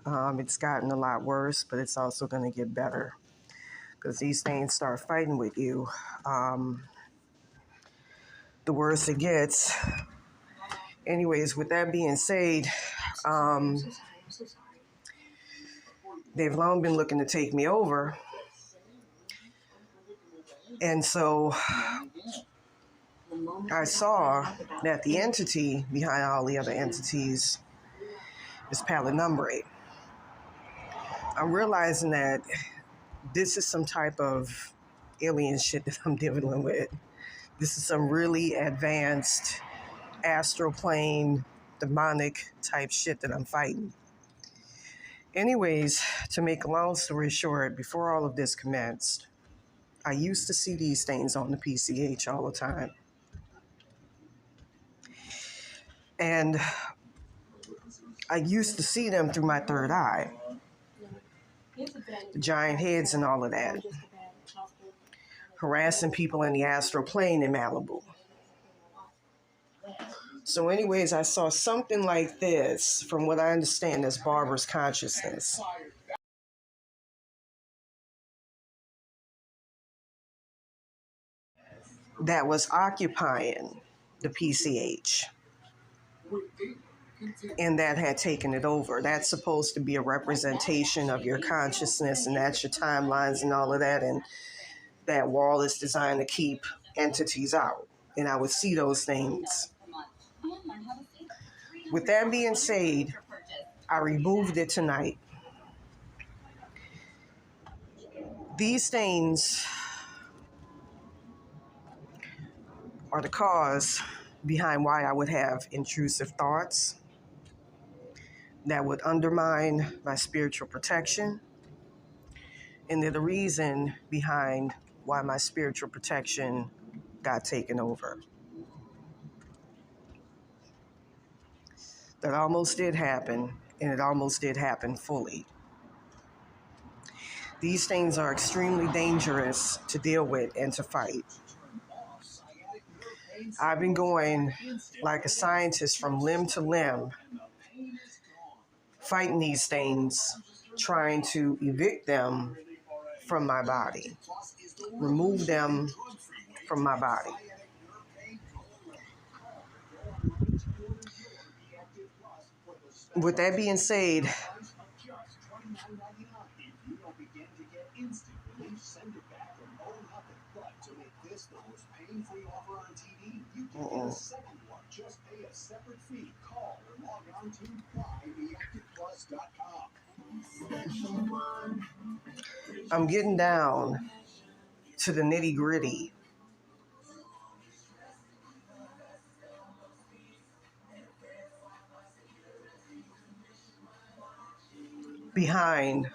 It's gotten a lot worse, but it's also going to get better because these things start fighting with you. The worse it gets. Anyways, with that being said, they've long been looking to take me over. And so I saw that the entity behind all the other entities is Pallet Numbre. I'm realizing that this is some type of alien shit that I'm dealing with. This is some really advanced astral plane, demonic type shit that I'm fighting. Anyways, to make a long story short, before all of this commenced, I used to see these things on the PCH all the time. And I used to see them through my third eye. The giant heads and all of that. Harassing people in the astral plane in Malibu. So anyways, I saw something like this, from what I understand, as Barbara's consciousness. That was occupying the PCH. And that had taken it over. That's supposed to be a representation of your consciousness, and that's your timelines and all of that. And that wall is designed to keep entities out. And I would see those things. With that being said, I removed it tonight. These things are the cause behind why I would have intrusive thoughts that would undermine my spiritual protection. And they're the reason behind why my spiritual protection got taken over. That almost did happen, and it almost did happen fully. These things are extremely dangerous to deal with and to fight. I've been going like a scientist from limb to limb, fighting these things, trying to evict them from my body, remove them from my body. With that being said, I'm getting down to the nitty-gritty. Behind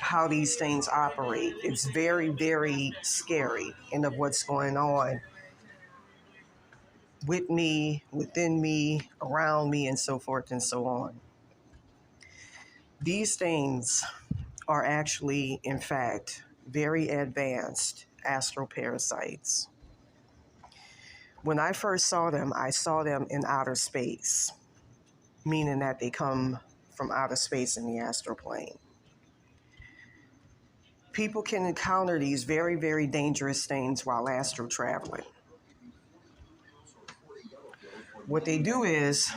how these things operate. It's very, very scary, and of what's going on with me, within me, around me, and so forth and so on. These things are actually, in fact, very advanced astral parasites. When I first saw them, I saw them in outer space, meaning that they come from outer space in the astral plane. People can encounter these very, very dangerous things while astral traveling. What they do is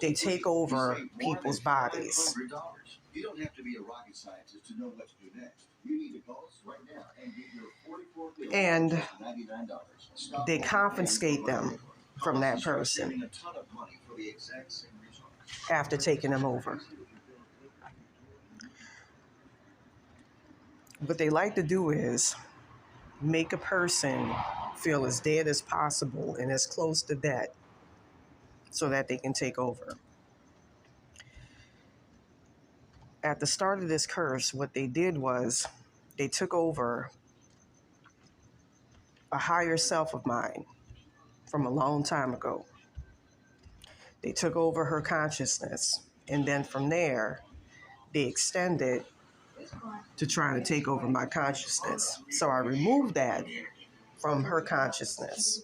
they take over people's bodies. You don't have to be a rocket scientist to know what to do next. You need to call us right now and get your 44 bills and $99. They confiscate them from that person after taking them over. What they like to do is make a person feel as dead as possible and as close to death so that they can take over. At the start of this curse, what they did was they took over a higher self of mine from a long time ago. They took over her consciousness, and then from there, they extended to try to take over my consciousness. So I removed that from her consciousness.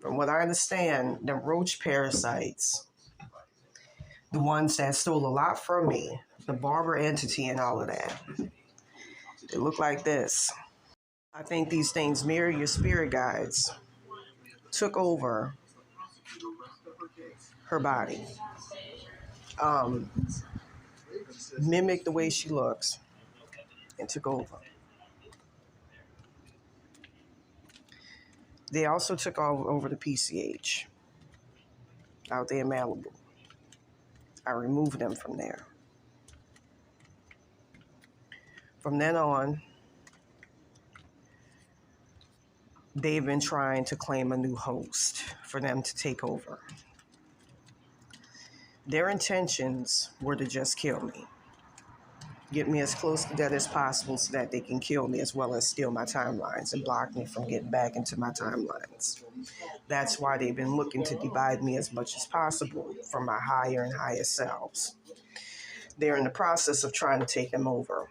From what I understand, the roach parasites, the ones that stole a lot from me, the barber entity and all of that. They look like this. I think these things mirror your spirit guides. Took over her body. Um, Mimicked the way she looks and took over. They also took over the PCH out there in Malibu. I removed them from there. From then on, they've been trying to claim a new host for them to take over. Their intentions were to just kill me. Get me as close to death as possible so that they can kill me as well as steal my timelines and block me from getting back into my timelines. That's why they've been looking to divide me as much as possible from my higher and higher selves. They're in the process of trying to take them over.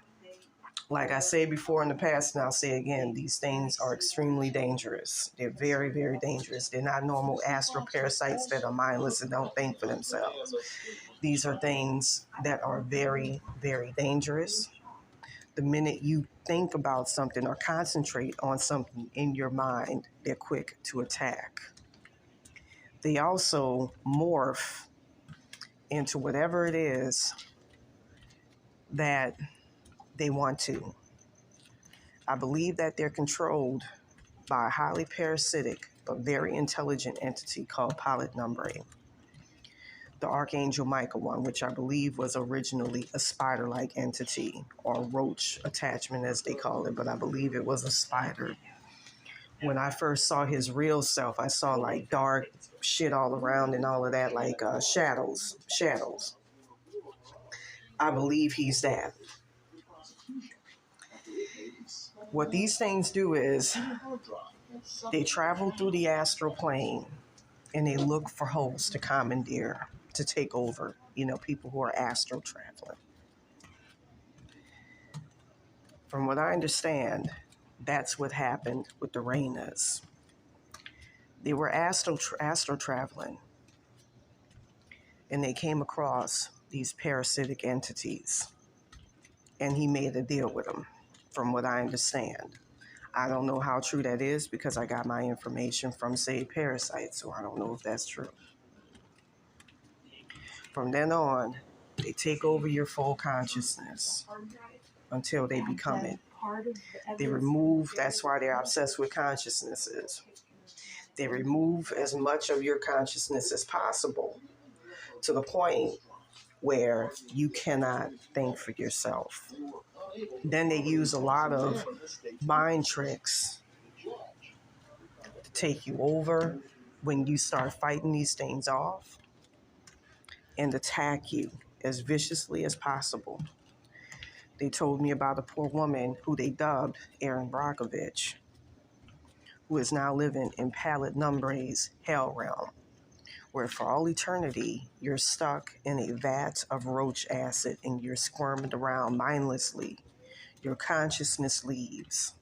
Like I said before in the past, and I'll say again, these things are extremely dangerous. They're very, very dangerous. They're not normal astral parasites that are mindless and don't think for themselves. These are things that are very, very dangerous. The minute you think about something or concentrate on something in your mind, they're quick to attack. They also morph into whatever it is that they want to. I believe that they're controlled by a highly parasitic but very intelligent entity called Pallet Numbre. The Archangel Michael one, which I believe was originally a spider-like entity or roach attachment as they call it, but I believe it was a spider. When I first saw his real self, I saw like dark shit all around and all of that, like shadows. I believe he's that. What these things do is they travel through the astral plane and they look for hosts to commandeer, to take over, people who are astral traveling. From what I understand, that's what happened with the Rainas. They were astral traveling and they came across these parasitic entities and he made a deal with them, from what I understand. I don't know how true that is because I got my information from Saved Parasites, so I don't know if that's true. From then on, they take over your full consciousness until they become it. They remove, that's why they're obsessed with consciousnesses. They remove as much of your consciousness as possible to the point where you cannot think for yourself. Then they use a lot of mind tricks to take you over when you start fighting these things off and attack you as viciously as possible. They told me about a poor woman who they dubbed Erin Brockovich, who is now living in Pallet Numbre's hell realm, where for all eternity you're stuck in a vat of roach acid and you're squirming around mindlessly. Your consciousness leaves.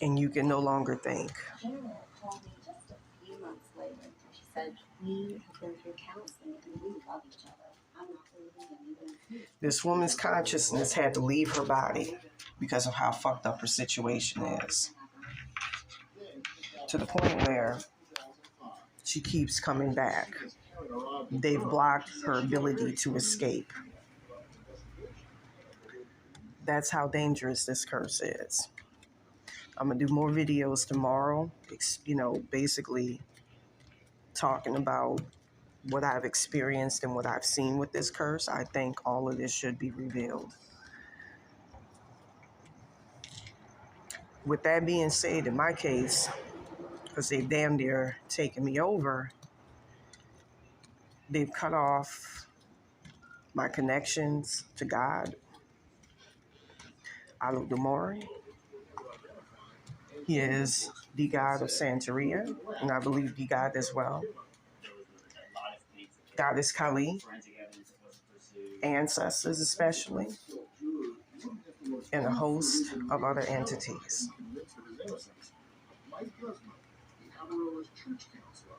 And you can no longer think. Called me just a few months later. She said, "We have been through counseling and we love each other. I'm not leaving anything." This woman's consciousness had to leave her body because of how fucked up her situation is. To the point where she keeps coming back. They've blocked her ability to escape. That's how dangerous this curse is. I'm going to do more videos tomorrow, basically talking about what I've experienced and what I've seen with this curse. I think all of this should be revealed. With that being said, in my case, because they've damn near taken me over, they've cut off my connections to God. Aludamori. He is the god of Santeria, and I believe the god as well. Goddess Kali, ancestors especially, and a host of other entities. village church counselor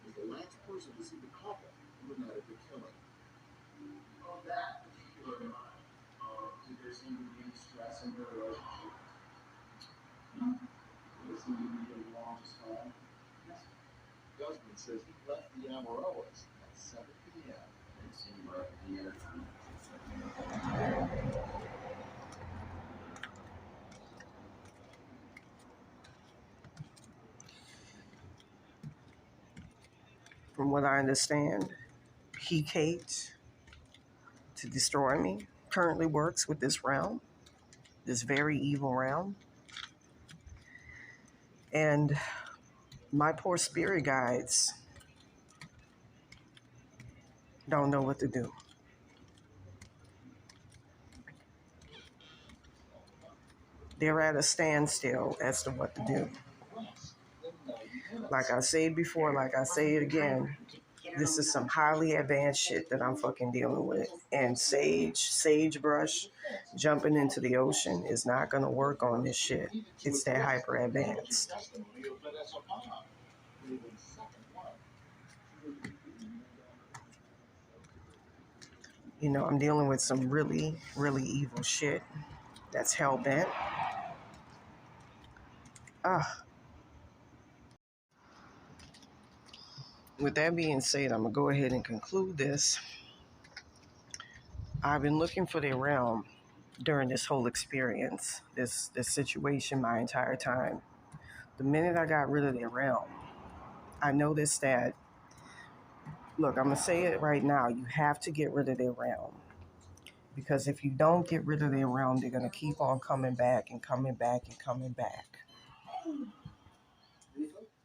was the last person to see the couple who had the killing. On that particular night, did there seem to be any stress in their relationship? No. Did it seem to be the longest time? Yes. The husband says he left the Amarillas at 7 p.m. and seemed right at the end. From what I understand, he, Kate, to destroy me, currently works with this realm, this very evil realm. And my poor spirit guides don't know what to do. They're at a standstill as to what to do. Like I said before, like I say it again, this is some highly advanced shit that I'm fucking dealing with. And sagebrush, jumping into the ocean is not going to work on this shit. It's that hyper advanced. You know, I'm dealing with some really, really evil shit that's hell bent. With that being said, I'm going to go ahead and conclude this. I've been looking for the realm during this whole experience, this situation my entire time. The minute I got rid of the realm, I noticed that, look, I'm going to say it right now, you have to get rid of the realm. Because if you don't get rid of the realm, they're going to keep on coming back and coming back and coming back.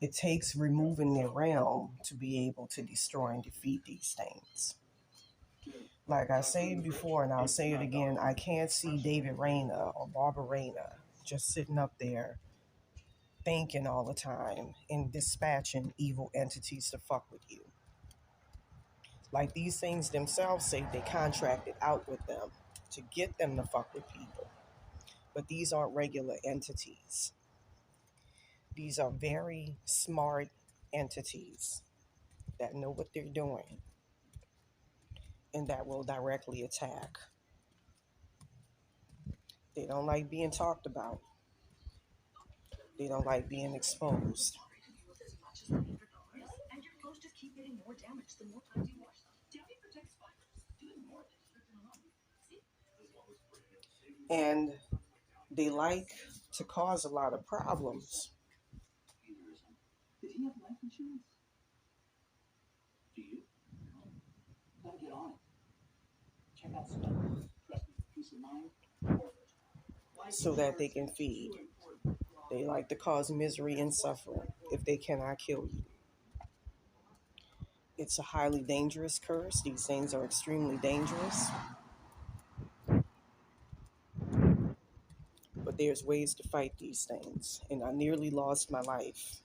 It takes removing the realm to be able to destroy and defeat these things. Like I said before, and I'll say it again, I can't see David Rayner or Barbara Rayner just sitting up there thinking all the time and dispatching evil entities to fuck with you. Like these things themselves say they contracted out with them to get them to fuck with people. But these aren't regular entities. These are very smart entities that know what they're doing and that will directly attack. They don't like being talked about. They don't like being exposed. And they like to cause a lot of problems. Did he have life insurance? Do you? Gotta get on it. Check out stuff. Trust me, peace of mind. So that they can feed. They like to cause misery and suffering if they cannot kill you. It's a highly dangerous curse. These things are extremely dangerous. But there's ways to fight these things. And I nearly lost my life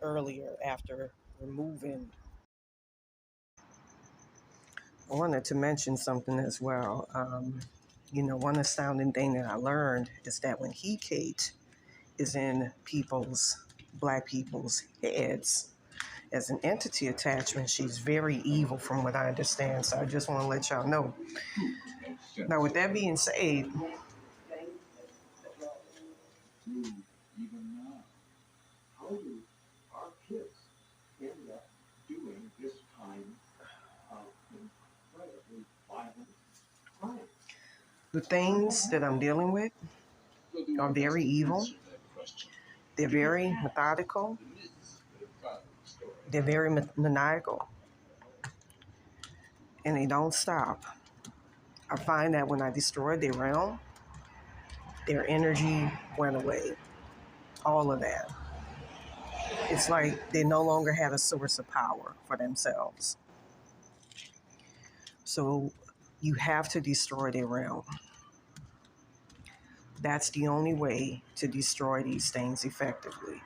earlier after removing. I wanted to mention something as well. One astounding thing that I learned is that when Kate is in black people's heads, as an entity attachment, she's very evil from what I understand. So I just want to let y'all know. Now, with that being said, Even now, how do our kids end up doing this kind of incredibly violent crime? the things that I'm dealing with are very evil. They're very methodical. They're very maniacal. And they don't stop. I find that when I destroyed their realm, their energy went away. All of that. It's like they no longer had a source of power for themselves. So you have to destroy their realm. That's the only way to destroy these things effectively.